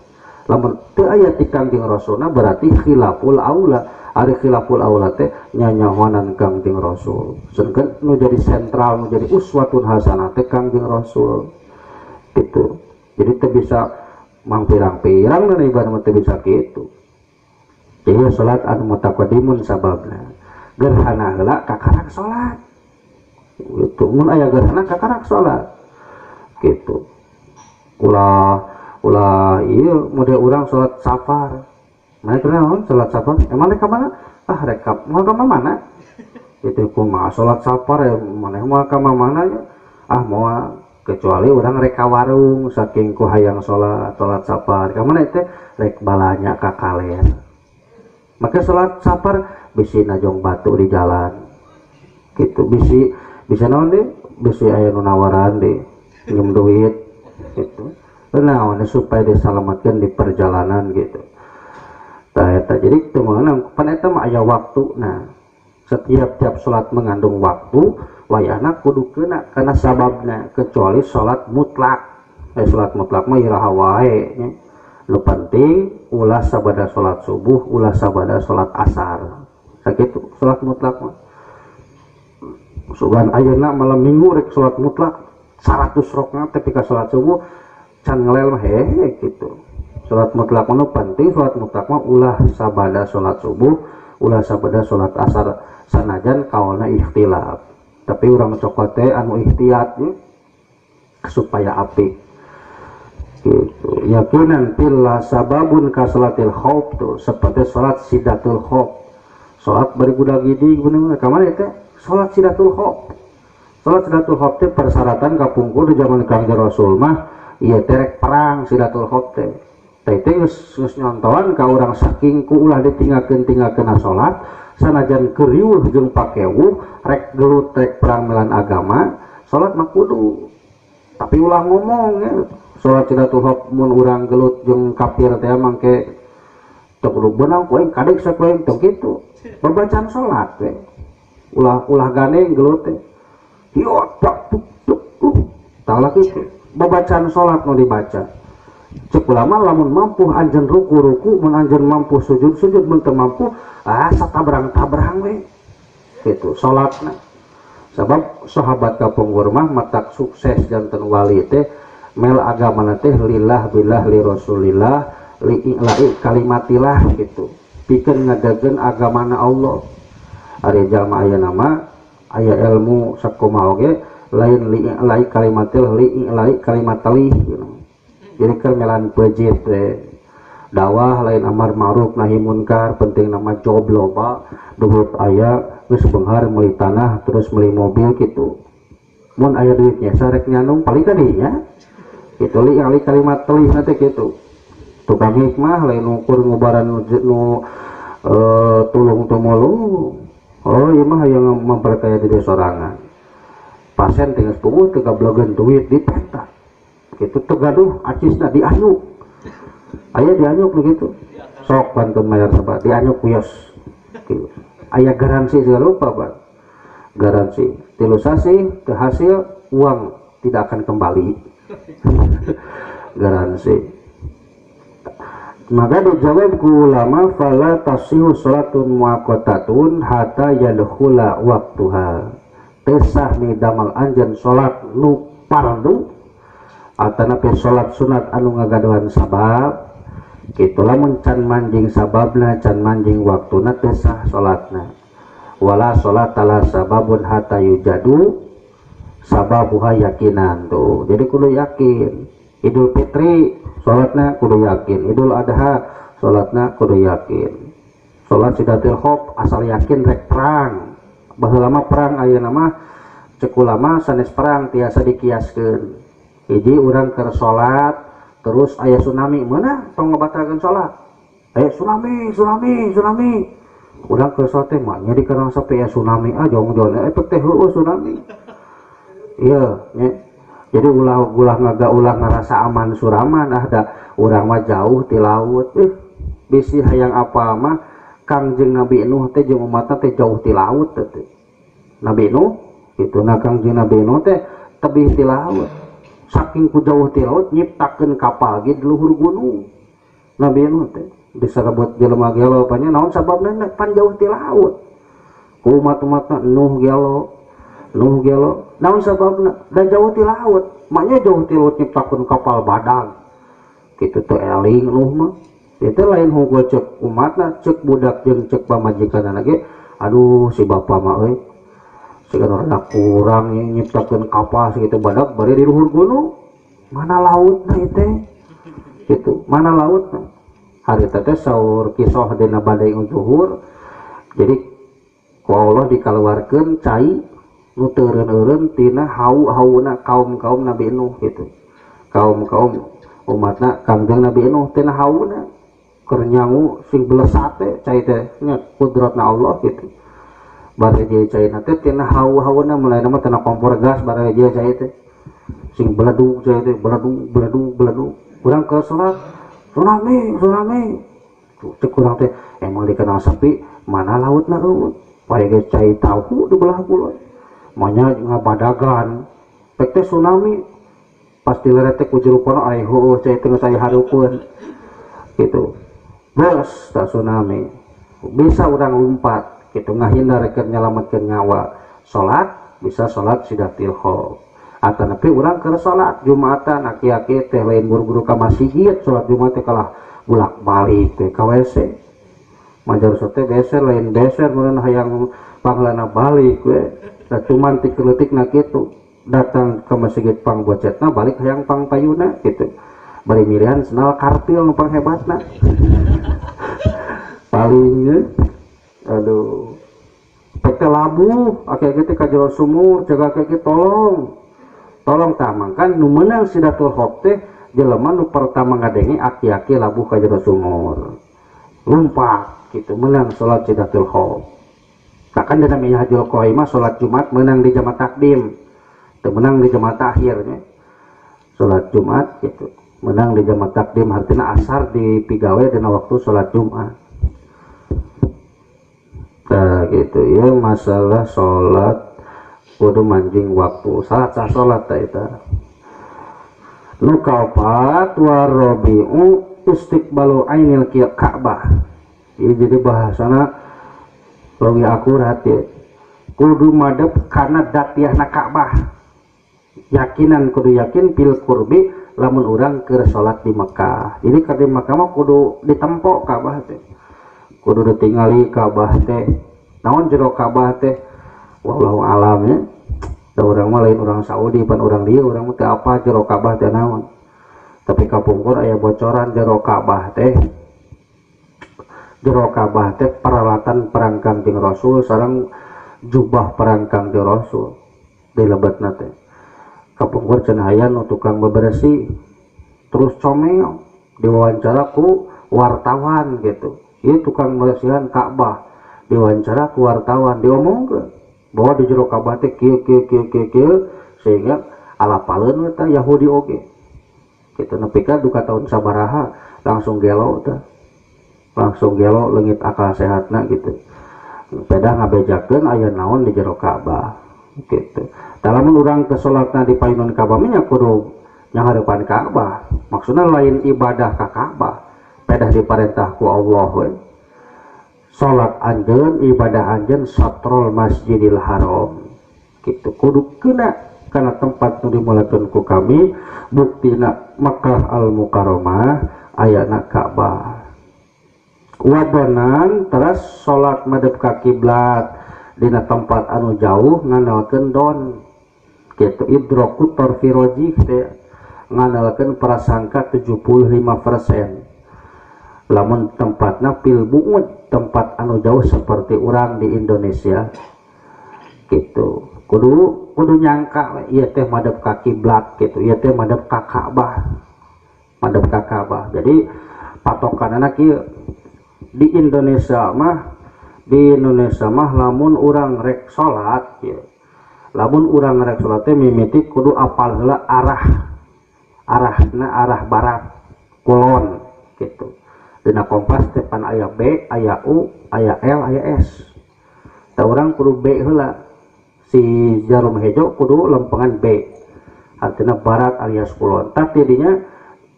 lamun teu aya ti Kangjeng Rasulna berarti khilaful aula ari khilaful aula teh nyanyahonan Kangjeng Rasul sedangkan nu jadi sentral nu jadi uswatun hasanah teh Kangjeng Rasul gitu jadi teu bisa mangpirang-pirang dan ibadah teu bisa kitu jadi salat anu mutaqaddimun sababna gerhana heula kakarak salat gitu mun aya gerhana kakarak salat gitu ulah iya model orang salat safar mana kenal salat safar emang rek mana rekap mau ke mana itu kumaha salat safar ya mana mau ke mana ya mau kecuali orang rek ka warung saking ku hayang salat safar ka mana teh rek balanya ka kalen maka salat safar bisi najong batu di jalan gitu bisa naon deh bisi aya nu nawaran deh pinjem duit gitu naon supaya diselamatkan di perjalanan gitu jadi teman pan eta mah aya waktu nah setiap salat mengandung waktu wayahna kudu kena karena sababna kecuali salat mutlak salat mutlak mah iraha wae nya nu penting ulah sabada salat subuh ulah sabada salat asar sakitu salat mutlak mah sugan ayeuna malam minggu rek salat mutlak 100 rakaat tapi ka salat subuh can ngelel mah hehe gitu salat mutlak mah penting salat mutlak mah ulah sabada salat subuh ulah sabada salat asar sanajan kawana ikhtilaf tapi urang cokot teh anu ihtiyat supaya apik gitu yakinan pilla sababun ka salatil khauf tuh seperti salat sidatul khauf salat bari budak gidi bener ka mana teh salat sidatul khauf salat sidatul khauf teh persyaratan kapungkur di zaman Kangjeng Rasul mah iya terek perang sidatul khauf teh geus nyontohan ka urang saking ku ulah ditinggalkeun salat sanajan keriuh jeung pakewuh rek gelut rek perang melan agama salat mah kudu tapi ulah ngomong ya salat sidatul khauf mun urang gelut jeung kafir teh mangke teu kudu beunang ku aing kadek sapoe teu kitu babacaan salat we ulah ganeng gelut teh yo tak tah kitu babacaan salat nu dibaca cek ulama lamun mampu anjeun ruku mun anjeun mampu sujud mun teu mampu satabrang-tabrang we kitu salatna sabab sahabat kapungkur mah matak sukses janten wali teh mel agamana teh lillah billah li rasulillah li kalimatillah gitu pikeun ngadageun agamana Allah ari jalma aya nama aya ilmu sakumaha oge lain li kalimatil li kalimatalih gitu. Jadi kermelan pejit dakwah lain amar ma'ruf nahi munkar penting nama job loba duit aya geus beunghar meuli tanah terus meuli mobil gitu mun aya duitnya sarek nyanung paling kadinya kitu li kalimat telih nanti gitu tukang hikmah lain ukur ngubaran nu tulung tumulung ieu mah hayang memperkaya diri sorangan pasien tinggal puguh teu gablogeun duit di peta gitu tegaduh acisna dianyuk aya dianyuk begitu sok bantu mayar sabar dianyuk kuyos gitu. Aya garansi segala rupa Pak garansi tilu sasi ke hasil uang tidak akan kembali garansi maka dijawab ku ulama fala tasihu salatun muaqqatatun hatta yadkhula waqtuha tesah ni damal anjeun salat nu fardu atana pe salat sunat anu ngagaduhan sabab kitu lamun can manjing sababna can manjing waktuna teu sah salatna wala salatala sababun hatta yujadu sababuha yakinan tuh jadi kudu yakin Idul Fitri salatna kudu yakin Idul Adha salatna kudu yakin. Salat sidatil khawf asal yakin rek perang. Baheula mah perang ayeuna mah cek ulama sanes perang tiasa dikiaskeun. Hiji urang keur salat terus aya tsunami meunah tong ngabatalkeun salat. Tsunami. Urang keur salat teh mah nya dikarang sape aya tsunami jong-jong efek teh heueuh tsunami. Iya nya. Jadi ulah ngerasa aman suraman da urang mah jauh ti laut. Bisi hayang apa mah Kangjeng Nabi Nuh teh jeung umatna teh jauh ti laut teh. Nabi Nuh kitu na Kangjeng Nabi Nuh teh tebih ti laut. Saking ku jauh ti laut nyiptakeun kapal ge di luhur gunung. Nabi Nuh teh disebut jelema gelo panya naon sababna pan jauh ti laut. Ku umat-umatna Nuh gelo naon sababna da jauh ti laut. Maknya jauh ti laut nyiptakeun kapal badag. Kitu teh eling Nuh mah. Itu lain hungkul cek umatna, cek budak jeung cek pamajikanna ge, aduh si bapa mah euy. Siga rada kurang nyiptakeun kapal sakitu badak bari di luhur gunung. Mana lautna ieu teh? Gitu, mana lautna? Harita teh saur kisah dina badai zuhur. Jadi ku Allah dikaluarkeun cai nu teureun-eureun tina hau-hauna kaum-kaum Nabi Nuh gitu. Kaum-kaum umatna Kangjeng Nabi Nuh tina hauna keur nyangu sing belesat teh cai teh nya kudratna Allah gitu. Bari dia cai teh tina hau-hauna mulai nama tina kompor gas bari dia cai teh sing beledug cai teh beledug urang ke salat tsunami cek urang teh emang dikenal sepi mana lautna eueuh bae ge cai tahu di belah kulon manya ngabadagan pek teh tsunami pasti lere teh ku jerupana ai heueuh cai teh saya hareupeun gitu. Bos tak tsunami bisa urang lumpat gitu ngahindar keur nyalametkeun nyawa. Salat bisa salat sidatil khawf atau nepi urang keur salat Jumatan aki-aki teh lain buru-buru ka masjid salat Jumat teh kalah bulak-balik teh ka WC majar teh beser lain beser mun hayang panglana balik we da cuman ti keleutikna kitu datang ke masjid pangbocetna balik hayang pangpayuna gitu. Bari milihan senal kartil nu panghebatna palingnya aduh peke labu aki-aki teh ka jero sumur jaga aki-aki tolong tamangkan nu meunang sidatul khawf teh jelema nu pertama ngadengi aki-aki labu ka jero sumur lumpat gitu meunang salat sidatul khawf. Kan dina minhajul qaimah salat Jumat meunang di jamaah takdim teu meunang di jamaah akhirnya salat Jumat gitu menang di jamaah takdim artinya asar di pigawe dina waktu sholat Jumat. Nah gitu ya masalah sholat kudu manjing waktu salat sah sholat ta eta. Nu kaopat warabi'u istiqbalu ainil Ka'bah. Ieu jadi bahasana leuwih akurat ya. Kudu madep kana datiahna Ka'bah. Yakinan kudu yakin pil qurbi lamun urang keur salat di Mekah. Jadi ka di Mekah mah kudu ditempo Ka'bah teh. Kudu ditingali Ka'bah teh. Naon jero Ka'bah teh? Wallahu alam ya. Da urang mah lain urang Saudi pan urang dieu urang mah teh apa jero Ka'bah teh naon. Tapi kapungkur aya bocoran jero Ka'bah teh. Jero Ka'bah teh peralatan perang Kangjeng Rasul sareng jubah perang Kangjeng Rasul. Dilebetna teh. Kapungkur cenah aya nu tukang bebersih terus comel diwawancara ku wartawan gitu. Ieu tukang bersihan Ka'bah diwawancara ku wartawan diomongkeun bahwa di jero Ka'bah teh kieu sehingga alapaleun eta Yahudi oge. Kitu nepi ka duka tahun sabaraha langsung gelo teh. Langsung gelo leungit akal sehatna gitu. Beda ngabejakeun aya naon di jero Ka'bah gitu. Lamun urang ke salatna di painun Ka'bah nya kudu nyahareupan Ka'bah. Maksudna lain ibadah ka Ka'bah. Pedah diparentah ku Allah we. Salat anjeun ibadah anjeun satrul Masjidil Haram. Kitu kudu kena kana tempat nu dimulakeun ku kami buktina Makkah Al Mukarramah ayana Ka'bah. Wadonan teras salat madep ka kiblat dina tempat anu jauh ngandalkeun don. Gitu idroku torfirojih teh ngandalkeun prasangka 75%. lamun tempatna pil buut tempat anu jauh seperti orang di Indonesia gitu kudu nyangka ieu teh madep ka kiblat gitu ieu teh madep ka Ka'bah jadi patokanana kieu di Indonesia mah lamun urang rek salat kieu lamun urang rek salat teh mimiti kudu apal heula arah barat kulon gitu dina kompas depan aya B aya U aya L aya S tah urang kudu B heula si jarum hejo kudu lempengan B artinya barat alias kulon tah tidinya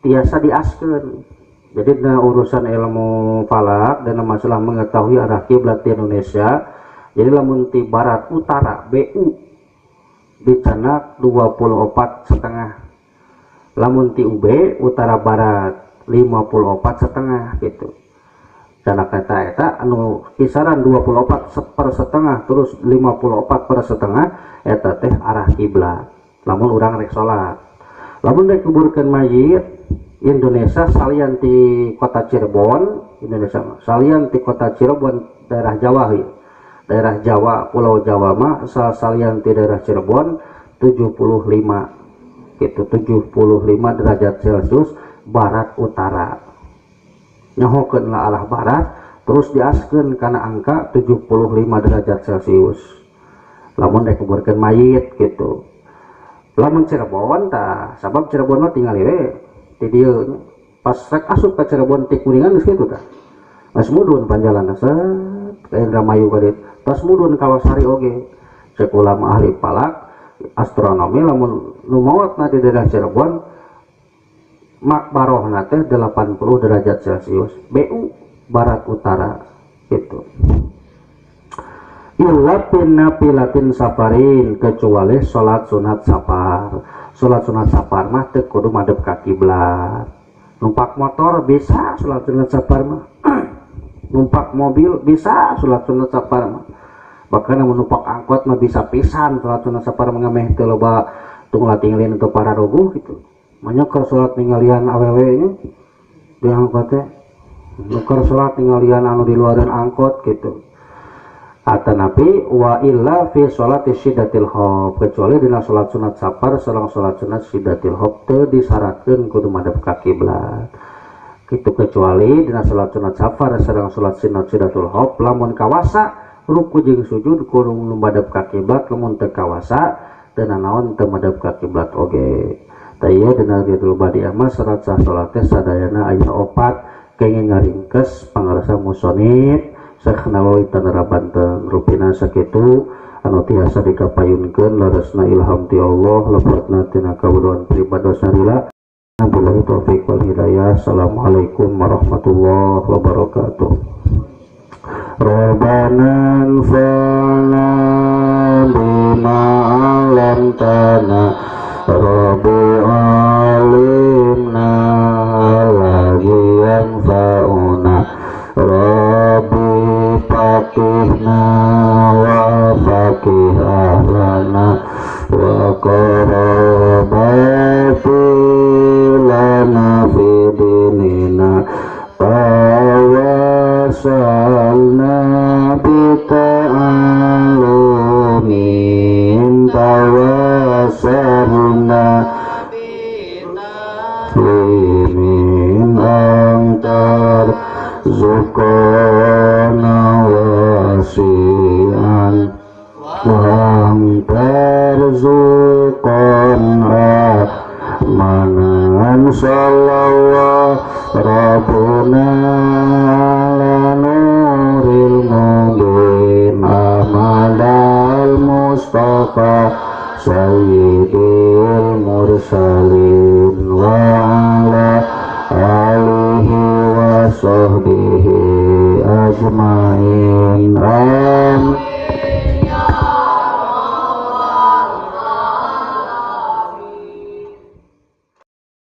tiasa diaskeun jadi dina urusan ilmu falak dan masalah mengetahui arah kiblat di Indonesia jadi lamun ti barat utara BU dicana 24,5 lamun ti UB utara barat 54,5 gitu cana kata eta anu kisaran 24,5 terus 54,5 eta teh arah kiblat lamun urang rek salat lamun rek kuburkeun mayit Indonesia salian ti kota Cirebon Indonesia salian ti kota Cirebon daerah Jawa daerah Jawa Pulau Jawa mah salian ti daerah Cirebon 75 gitu 75 derajat Celcius barat utara nyahokeun lah arah barat terus diaskeun kana angka 75 derajat Celcius lamun rek kuburkeun mayit gitu lamun Cirebon tah sabab Cirebon mah tinggal we di dieu pas rek asup ka Cirebon ti Kuningan geus kitu tah geus mudun panjalan set ka Indramayu ka dieu tos mudun ka Losari oge cek ulama ahli falak astronomi lamun nu maotna di daerah Cirebon makbarohna teh 80 derajat Celcius BU barat utara gitu illa nafilatin safarin kecuali salat sunat safar mah teu kudu madep ka kiblat numpak motor bisa salat sunat safar mah numpak mobil bisa salat sunat safar mah bahkan numpak angkot mah bisa pisan salat sunat safar mah ngameh teu loba tunggal tinggalin untuk para rubuh gitu banyak keur salat ninggalian awewe nya di angkot teh keur salat ninggalian anu di luaran angkot gitu atanapi wa illa fi sholati syiddatil khauf kecuali dina salat sunat safar sareng salat sunat syiddatil khauf teu disyaratkeun kudu madep ka kiblat kitu kecuali dina salat sunat safar sareng salat sunat syiddatul khauf lamun kawasa ruku jeung sujud kudu madep ka kiblat lamun teu kawasa teu naon teu madep ka kiblat oge taya dina Riyadul Badiah mah syarat sah salat teh sadayana aya 4 kenging ngaringkes pangarasa musonid Syekh Nawawi Tanara Banten rupina sakitu anu tiasa dikapayunkeun laresna ilham ti Allah lebatna tina kawuruan pribados narila billahi taufik wal hidayah. Assalamualaikum warahmatullahi wabarakatuh. Rabbana anfa'na bima 'allamtana Rabbi alimna lagi yanfa'una Rabbi faqihna wa faqih ahlana wa qarabati lana fi dinina tawasalna bita'alumin tawasalna min antar zukana wasi'an wa antar zukana manan sallallahu rabbuna lanuril mubin amadal mustafa sayyidil mursalin wa ala alihi wa sahbihi ajma'in.